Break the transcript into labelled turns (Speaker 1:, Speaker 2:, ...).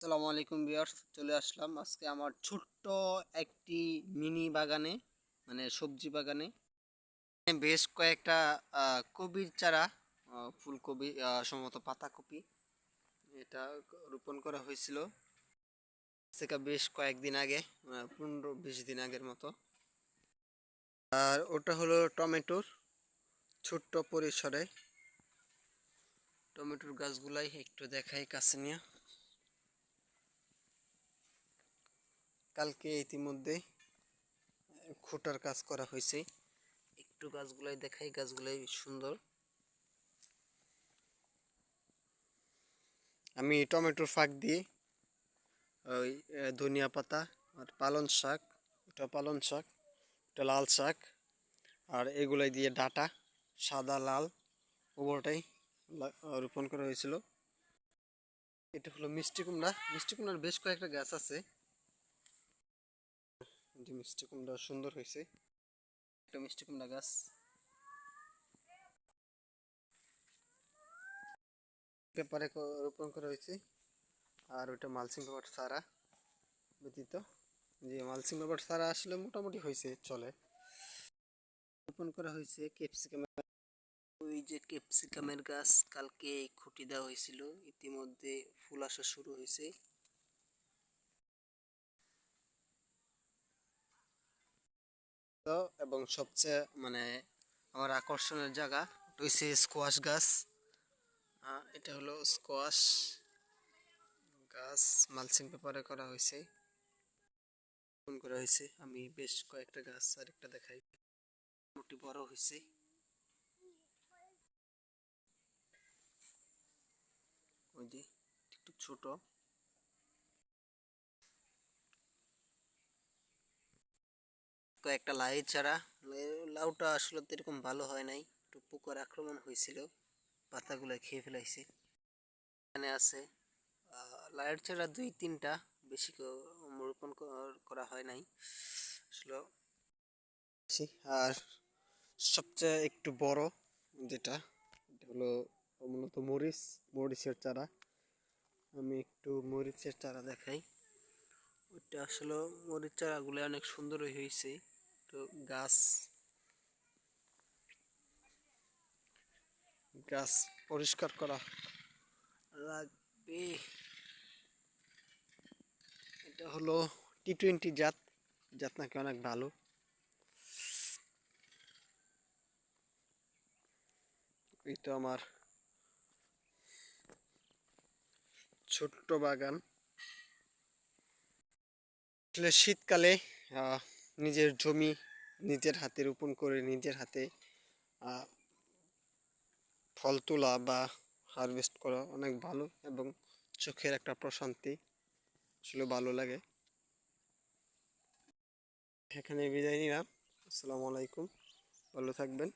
Speaker 1: আসসালামু আলাইকুম ভিউয়ার্স, চলে আসলাম আজকে আমার ছোট্ট একটি মিনি বাগানে, মানে সবজি বাগানে বেশ কয়েকটা কপির চারা, ফুলকপি, সম্ভবত পাতাকপি, এটা রোপণ করা হয়েছিল থেকে বেশ কয়েকদিন আগে, 15-20 দিন আগের মতো। আর ওটা হলো টমেটোর ছোট্ট পরিসরে টমেটোর গাছগুলাই একটু দেখাই কাছে নিয়ে। কালকে ইতিমধ্যে খোটার কাজ করা হয়েছে, একটু গাছগুলাই দেখাই, গাছগুলাই সুন্দর। আমি টমেটোর ফাঁক দিয়ে ওই ধনিয়া পাতা আর পালং শাক, ওটা পালং শাক, ওটা লাল শাক, আর এগুলাই দিয়ে ডাটা সাদা লাল ওটাই রোপণ করা হয়েছিল। এটা হলো মিষ্টি কুমড়া। মিষ্টি কুমড়ার বেশ কয়েকটা গাছ আছে, যে মিষ্টি কুমড়া সুন্দর হয়েছে। একটা মিষ্টি কুমড়া গাছ পেপারে রোপণ করা হয়েছে। আর ওটা মালচিং পেপার সারা ব্যতীত, যে মালচিং পেপার সারা আসলে মোটামুটি হয়েছে, চলে। রোপণ করা হয়েছে ক্যাপসিকাম। ওই যে ক্যাপসিকামের গাছ কালকে খুঁটি দেওয়া হয়েছিল, ইতিমধ্যে ফুল আসা শুরু হয়েছে। তো এবং সবচেয়ে মানে আমার আকর্ষণের জায়গা হয়েছে স্কোয়াশ গাছ। এটা হলো স্কোয়াশ গাছ, মালচিং পেপারে করা হয়েছে, রোপণ করা হয়েছে। আমি বেশ কয়েকটা গাছ আরেকটা দেখাই, মোটামুটি বড় হয়েছে। ওই যে একটু ছোট, কয়েকটা লাই চারা। লাউটা আসলে তো এরকম ভালো হয় নাই, একটু পোকার আক্রমণ হয়েছিল, পাতাগুলো খেয়ে ফেলাইছে। এখানে আছে লাইয়ের চারা 2-3টা, বেশি রোপণ করা হয় নাই আসলে। আর সবচেয়ে একটু বড় যেটা, এটা হলো মূলত মরিচের চারা। আমি একটু মরিচের চারা দেখাই। ওইটা আসলে মরিচ চারাগুলো অনেক সুন্দর হয়েছে। তো গাছ গাছ পরিষ্কার করা লাগবে। এটা হলো T20 জাত, জাত নাকি অনেক ভালো। এই তো আমার ছোট্ট বাগান। আসলে শীতকালে নিজের জমি নিজের হাতে রোপণ করে নিজের হাতে আহ, ফল তোলা বা হারভেস্ট করা অনেক ভালো, এবং চোখের একটা প্রশান্তি, আসলে ভালো লাগে। এখানে বিদায় নিলাম। আসসালামু আলাইকুম, ভালো থাকবেন।